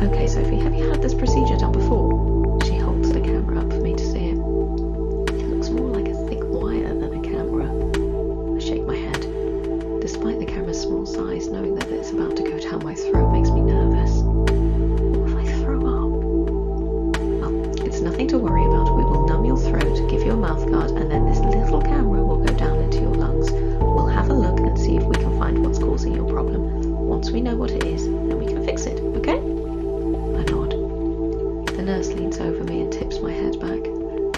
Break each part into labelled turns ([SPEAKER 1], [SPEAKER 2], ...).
[SPEAKER 1] Okay, Sophie, have you had this procedure done before? She holds the camera up for me to see it. It looks more like a thick wire than a camera. I shake my head. Despite the camera's small size, knowing that it's about to go down my throat makes me nervous. What if I throw up? Well, it's nothing to worry about. We will numb your throat, give you a mouth guard, and then this little camera will go down into your lungs. We'll have a look and see if we can find what's causing your problem. Once we know what it is, then we can fix it, okay? I nod. The nurse leans over me and tips my head back.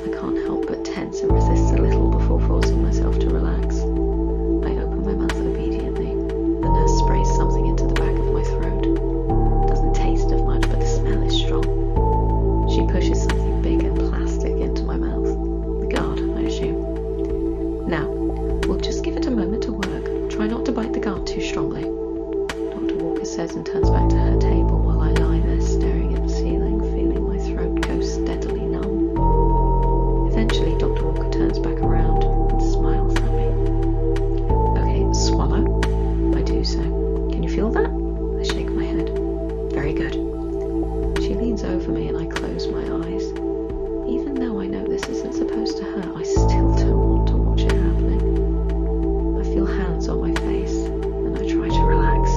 [SPEAKER 1] I can't help but tense and resist a little before forcing myself to relax. I open my mouth obediently. The nurse sprays something into the back of my throat. It doesn't taste of much, but the smell is strong. She pushes something big and plastic into my mouth. The guard, I assume. Now, we'll just give it a moment to work. Try not to bite the guard too strongly. Dr. Walker says and turns back to her table while I lie there staring at the ceiling, feeling my throat go steadily numb. Eventually, Dr. Walker turns back around and smiles at me. Okay, swallow. I do so. Can you feel that? I shake my head. Very good. She leans over me and I close my eyes. Even though I know this isn't supposed to hurt, I still don't want to watch it happening. I feel hands on my face and I try to relax.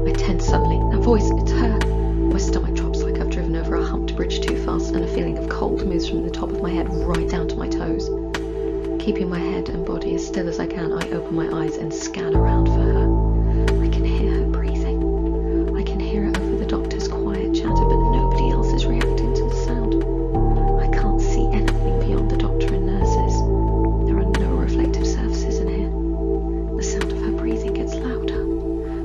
[SPEAKER 1] I tense suddenly. That voice, it's her. My stomach drops like I've driven over a humped bridge too fast, and a feeling of cold moves from the top of my head right down to my toes. Keeping my head and body as still as I can, I open my eyes and scan around for her. I can hear her breathing. I can hear it over the doctor's quiet chatter, but nobody else is reacting to the sound. I can't see anything beyond the doctor and nurses. There are no reflective surfaces in here. The sound of her breathing gets louder.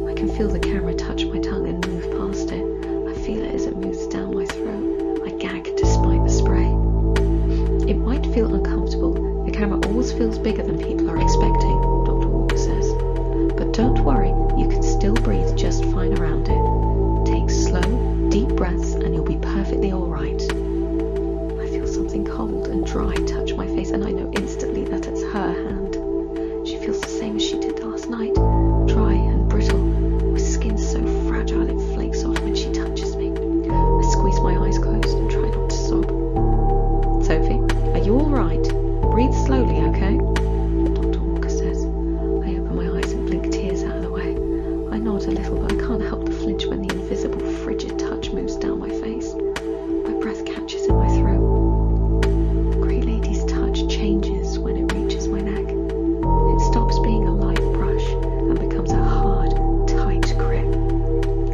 [SPEAKER 1] I can feel the camera touch my tongue and move past it. I feel it as it moves down my throat. I gag despite the spray. It might feel uncomfortable. The camera always feels bigger than people are expecting, Dr. Walker says. But don't worry, you can still breathe just fine around it. Take slow, deep breaths and you'll be perfectly alright. I feel something cold and dry touch my face and I know instantly that it's her hand. She feels the same as she did last night, dry and brittle, with skin so fragile it flakes off when she touches me. I squeeze my eyes closed and try not to sob. Sophie, are you alright? Breathe slowly, okay? Dr. Walker says. I open my eyes and blink tears out of the way. I nod a little, but I can't help but flinch when the invisible, frigid touch moves down my face. My breath catches in my throat. The grey lady's touch changes when it reaches my neck. It stops being a light brush and becomes a hard, tight grip.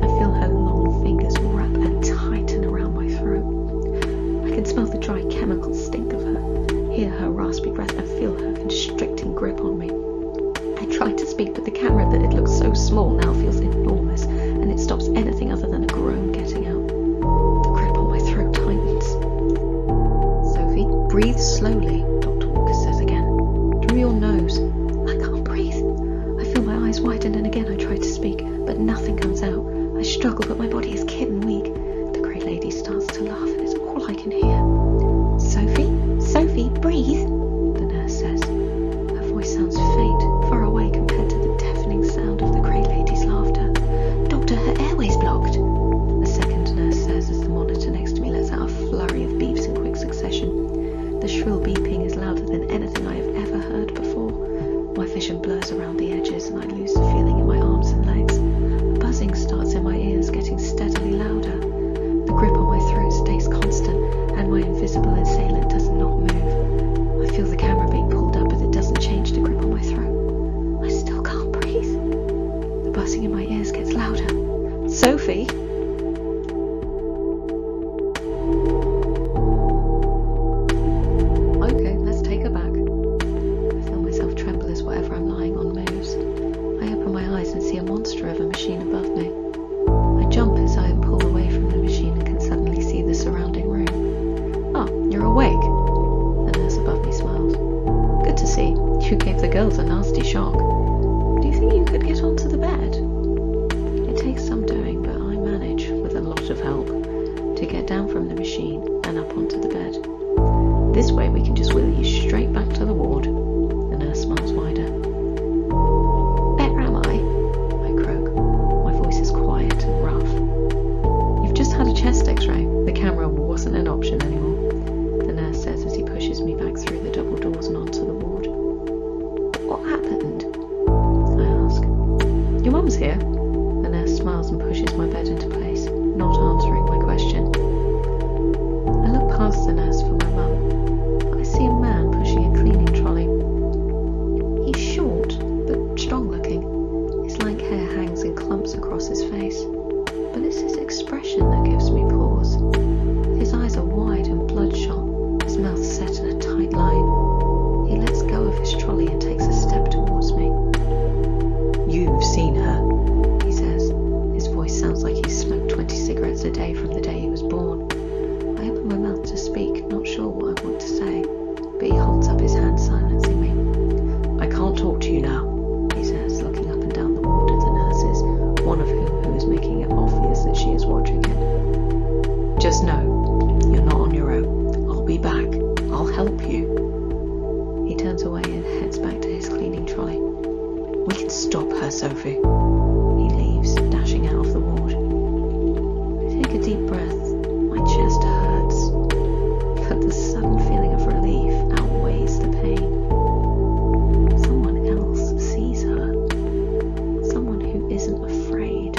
[SPEAKER 1] I feel her long fingers wrap and tighten around my throat. I can smell the dry chemical stink of her, hear her raspy breath and feel her constricting grip on me. I try to speak, but the camera that it looks so small now feels enormous, and it stops anything other than a groan getting out. The grip on my throat tightens. Sophie, breathe slowly, Dr. Walker says again. Through your nose. I can't breathe. I feel my eyes widen and again I try to speak, but nothing comes out. I struggle, but my body is kitten weak. The grey lady starts to laugh and it's all I can hear. Sophie, breathe, the nurse says. Her voice sounds faint, far away compared to the deafening sound of the grey lady's laughter. Doctor, her airway's blocked, a second nurse says as the monitor next to me lets out a flurry of beeps in quick succession. The shrill beeping is louder than anything I have ever heard before. My vision blurs around the edges and I lose the feeling in my arms and legs. A buzzing starts in my ears, getting steadily louder. The grip on my throat stays constant and my invisible assailant does not move. I feel the camera being pulled up, but it doesn't change the grip on my throat. I still can't breathe. The buzzing in my ears gets louder. Sophie! Okay, let's take her back. I feel myself tremble as whatever I'm lying on moves. I open my eyes and see a monster of a machine above me. I jump as I am pulled away from the machine and can suddenly see the surrounding room. Oh, you're awake. The nurse above me smiles. Good to see. You gave the girls a nasty shock. Do you think you could get onto the bed? It takes some doing, but I manage, with a lot of help, to get down from the machine and up onto the bed. This way we can just wheel you straight back to the ward. The nurse smiles wider. Better am I croak. Mum's here. The nurse smiles and pushes my bed into place, not answering my question. I look past the nurse for my mum. I see a man pushing a cleaning trolley. He's short, but strong-looking. His lank hair hangs in clumps across his face, but it's his expression that gives me pause. His eyes are wide and bloodshot, his mouth set in a tight line. He lets go of his trolley and takes a step towards me.
[SPEAKER 2] You've seen her,
[SPEAKER 1] he says. His voice sounds like he's smoked 20 cigarettes a day from the day he was born. I open my mouth to speak, not sure what I want to say, but he holds up his hand, silencing me.
[SPEAKER 2] I can't talk to you now,
[SPEAKER 1] he says, looking up and down the ward at the nurses, one of whom is making it obvious that she is watching him.
[SPEAKER 2] Just know, you're not on your own. I'll be back. I'll help you.
[SPEAKER 1] He turns away and heads back to his cleaning trolley.
[SPEAKER 2] We can stop her, Sophie.
[SPEAKER 1] He leaves, dashing out of the ward. I take a deep breath. My chest hurts, but the sudden feeling of relief outweighs the pain. Someone else sees her. Someone who isn't afraid.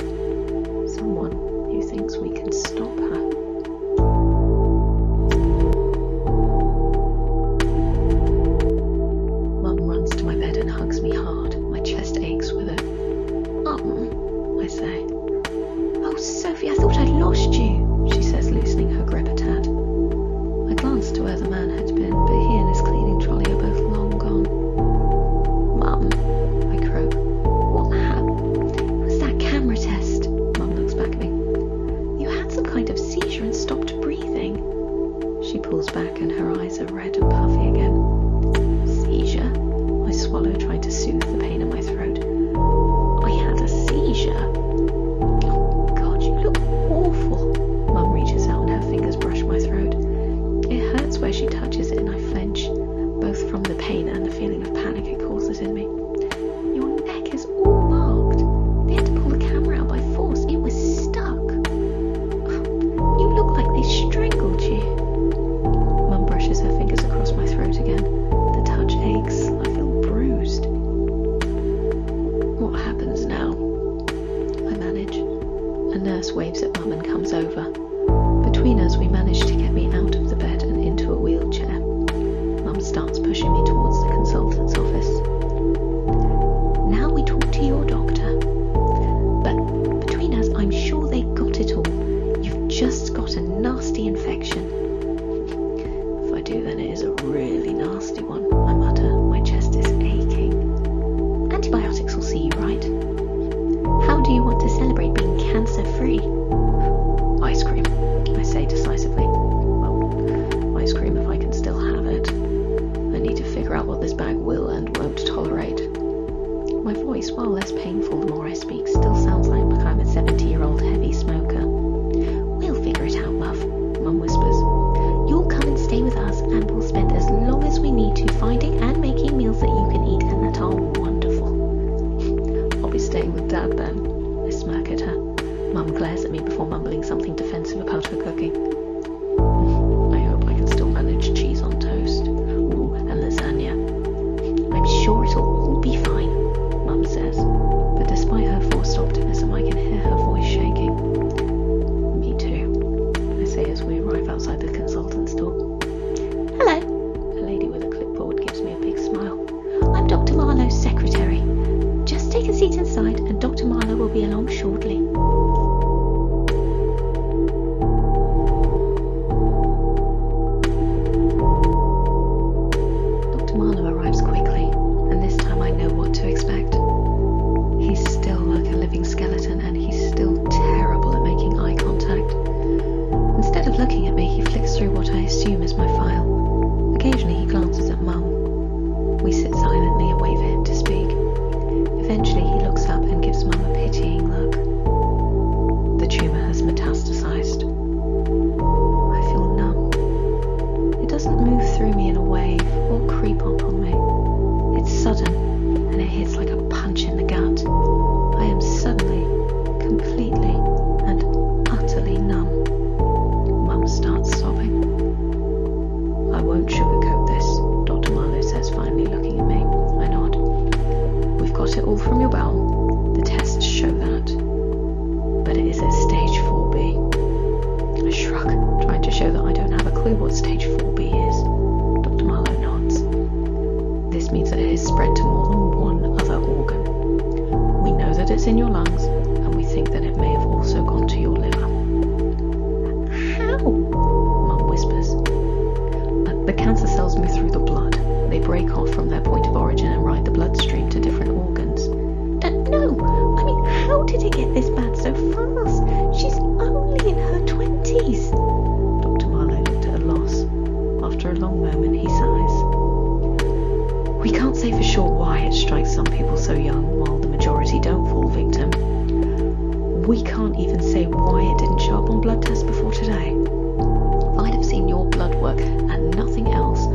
[SPEAKER 1] Someone who thinks we can stop her. Mum runs to my bed and hugs me hard. My chest aches with it. I say. Oh, Sophie, I thought I'd lost you, she says, loosening her grip a tad. I glance to where the man had been, but he and his cleaning trolley are both long gone. Mum, I croak. What happened? It was that camera test. Mum looks back at me. You had some kind of seizure and stopped breathing. She pulls back and her eyes are red and puffy again. Seizure? I swallow, trying to soothe the pain in my throat. I had a seizure. Oh, God, you look awful. Mum reaches out and her fingers brush my throat. It hurts where she touches it and I flinch, both from the pain and the feeling of panic it causes in me. Your neck is all marked. They had to pull the camera out by force. It was stuck. You look like they strangled you. Mum brushes her fingers across my throat again. The touch aches. I feel bruised. What happens now? I manage. A nurse waves at Mum and comes over. Between us, we manage to get me out of the bed and into a wheelchair. Mum starts pushing me towards the consultant's office. Now we talk to your doctor. But between us, I'm sure they got it all. You've just got a nasty infection. If I do, then it is a really nasty one, I mutter. My chest is aching. Antibiotics will see you right. How do you want to celebrate being cancer-free? Ice cream, I say decisively. Well, ice cream if I can still have it. I need to figure out what this bag will and won't tolerate. My voice, while less painful the more I speak, still sounds like I'm a 70-year-old heavy smoker. We'll figure it out, love, Mum whispers. You'll come and stay with us and we'll spend as long as we need to finding and making meals that you can eat and that are wonderful. I'll be staying with Dad then. I smirk at her. Mum glares at me before mumbling something defensive about her cooking. I hope I can still manage cheese on toast. Ooh, and lasagna. I'm sure it'll all be fine, Mum says. But despite her forced optimism, I can hear her voice shaking. Me too, I say as we arrive outside the consultant's door. Hello. A lady with a clipboard gives me a big smile. I'm Dr. Marlowe's secretary. Just take a seat inside and Dr. Marlowe will be along shortly. Dr. Marlowe arrives quickly, and this time I know what to expect. He's still like a living skeleton and he's still terrible at making eye contact. Instead of looking at me, he flicks through what I assume is my file. Occasionally he glances at Mum. We sit silently and wait for him to speak. Eventually he looks up and gives Mum a pitying look.
[SPEAKER 2] is in your lungs, and we think that it may have also gone to your liver.
[SPEAKER 1] How?
[SPEAKER 2] Mum whispers. The cancer cells move through the blood. They break off from their point of origin and ride the bloodstream to different organs.
[SPEAKER 1] No, I mean, how did it get this bad so fast? She's only in her 20s.
[SPEAKER 2] Dr. Marlowe looked at a loss. After a long moment, he sighs. We can't say for sure why it strikes some people so young, while the majority don't fall victim. We can't even say why it didn't show up on blood tests before today. If I'd have seen your blood work and nothing else,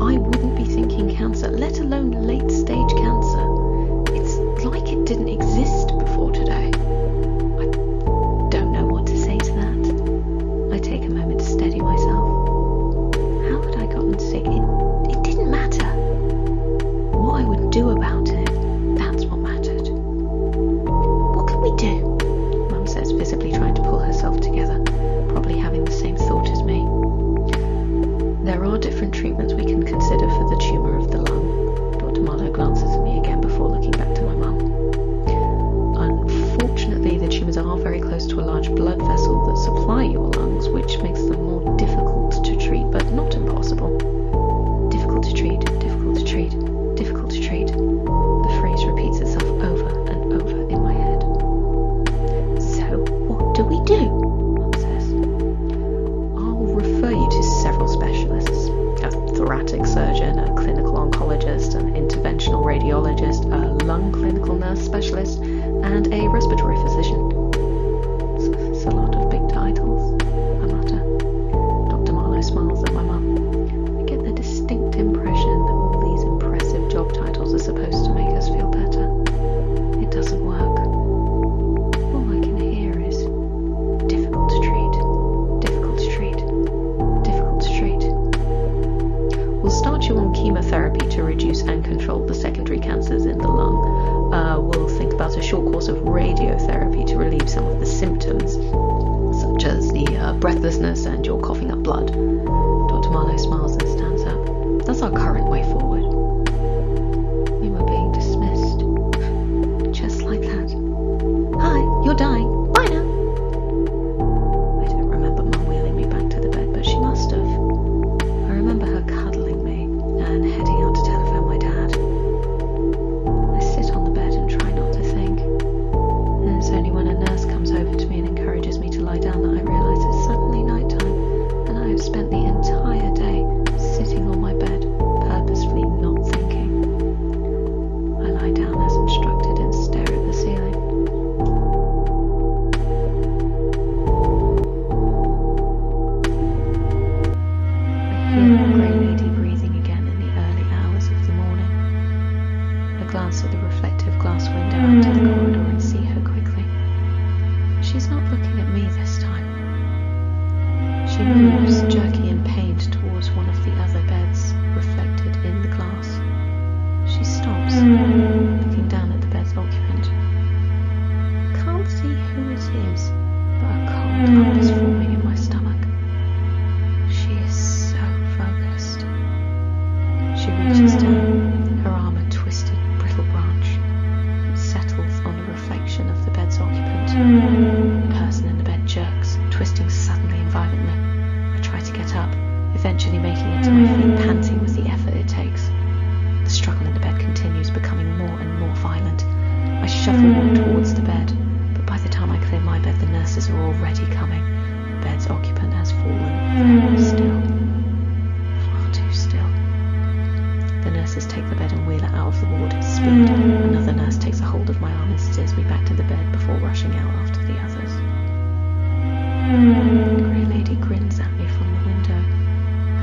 [SPEAKER 2] I wouldn't be thinking cancer, let alone late-stage cancer. It's like it didn't exist before today. I don't know what to say to that. I take a moment to steady myself. How had I gotten sick? It didn't matter. What I would do about it, that's what mattered.
[SPEAKER 1] What can we do?
[SPEAKER 2] Mum says, visibly trying to pull herself together, probably having the same thought as me. There are different treatments we can consider for the tumour of the lung. Dr. Marlowe glances at me again before looking back to my mum. Unfortunately, the tumours are very close to a large blood vessel that supply your lungs, which makes them more difficult to treat, but not impossible. Difficult to treat, difficult to treat, difficult to treat. The phrase repeats itself over and over in my head.
[SPEAKER 1] So, what do we do?
[SPEAKER 2] Mum says. I'll refer you to several specialists. A thoracic surgeon, a clinical oncologist, an interventional radiologist, a lung clinical nurse specialist, and a respiratory physician. It's a lot of big titles, I mutter. Dr. Marlowe smiles at my mum. I get the distinct impression that all these impressive job titles are supposed to make us feel better. It doesn't work. All I can hear is difficult to treat, difficult to treat, difficult to treat. We'll start you on chemotherapy to reduce and control the secondary cancers in the lung. We'll think about a short course of radiotherapy to relieve some of the symptoms, such as the breathlessness and your coughing up blood. Dr. Marlowe smiles and stands up. That's our current way forward. We were being dismissed. Just like that. Hi, you're dying. Bye now. I don't remember Mum wheeling me back to the bed, but she must have. I remember her cuddling me and heading out to telephone my dad. I sit on the bed and try not to think. And it's only when a nurse comes over to me and encourages me to lie down that I realise it's suddenly nighttime, and I have spent the entire day sitting on my bed, purposefully not thinking. I lie down as instructed and stare at the ceiling. I hear the grey lady breathing again in the early hours of the morning. I glance at the reflective glass window into the corridor and see her quickly. She's not looking at me this time. She moves, jerky and pained, towards one of the other beds, reflected in the glass. She stops, looking down at the bed's occupant. Can't see who it is, but a cold lump is forming in my stomach. She is so focused. She reaches down, her arm a twisted, brittle branch. It settles on the reflection of the bed's occupant. The person in the bed jerks, twisting suddenly and violently. I try to get up, eventually making it to my feet, panting with the effort it takes. The struggle in the bed continues, becoming more and more violent. I shuffle walk towards the bed, but by the time I clear my bed, the nurses are already coming. The bed's occupant has fallen very still. Far too still. The nurses take the bed and wheel it out of the ward at speed. Another nurse takes a hold of my arm and steers me back to the bed before rushing out after the others. The grey lady grins at me from the window,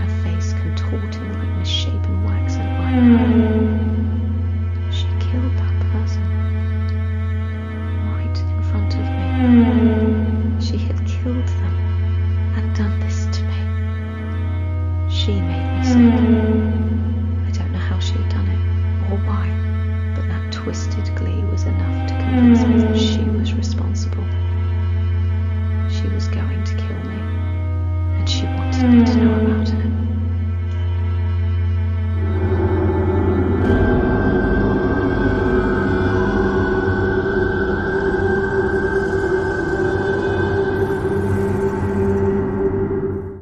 [SPEAKER 2] her face contorting like misshapen wax and iron. She killed that person. Right in front of me. She had killed them and done this to me. She made me sick. I don't know how she had done it, or why, but that twisted glee was enough to convince me that she was